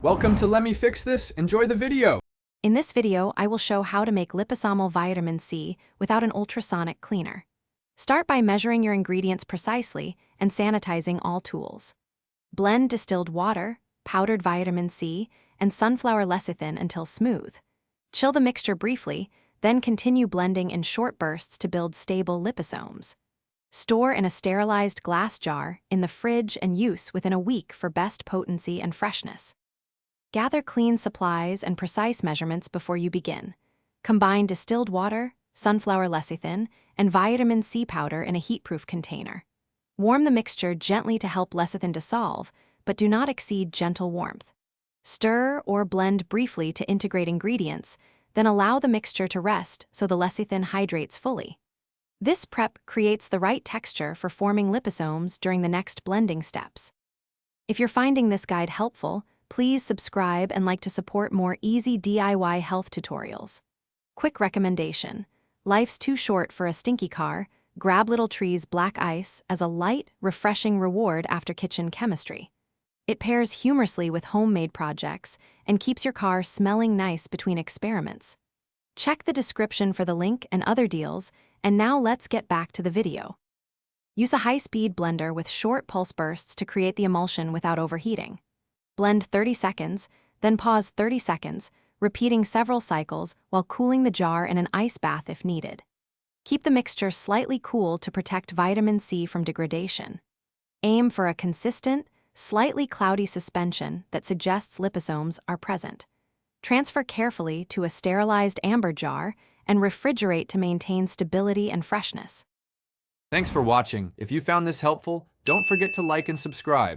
Welcome to Let Me Fix This. Enjoy the video. In this video, I will show how to make liposomal vitamin C without an ultrasonic cleaner. Start by measuring your ingredients precisely and sanitizing all tools. Blend distilled water, powdered vitamin C, and sunflower lecithin until smooth. Chill the mixture briefly, then continue blending in short bursts to build stable liposomes. Store in a sterilized glass jar in the fridge and use within a week for best potency and freshness. Gather clean supplies and precise measurements before you begin. Combine distilled water, sunflower lecithin, and vitamin C powder in a heatproof container. Warm the mixture gently to help lecithin dissolve, but do not exceed gentle warmth. Stir or blend briefly to integrate ingredients, then allow the mixture to rest so the lecithin hydrates fully. This prep creates the right texture for forming liposomes during the next blending steps. If you're finding this guide helpful, please subscribe and like to support more easy DIY health tutorials. Quick recommendation: life's too short for a stinky car. Grab Little Tree's black ice as a light, refreshing reward after kitchen chemistry. It pairs humorously with homemade projects and keeps your car smelling nice between experiments. Check the description for the link and other deals, and now let's get back to the video. Use a high-speed blender with short pulse bursts to create the emulsion without overheating. Blend 30 seconds, then pause 30 seconds, repeating several cycles while cooling the jar in an ice bath if needed. Keep the mixture slightly cool to protect vitamin C from degradation. Aim for a consistent, slightly cloudy suspension that suggests liposomes are present. Transfer carefully to a sterilized amber jar and refrigerate to maintain stability and freshness. Thanks for watching. If you found this helpful, don't forget to like and subscribe.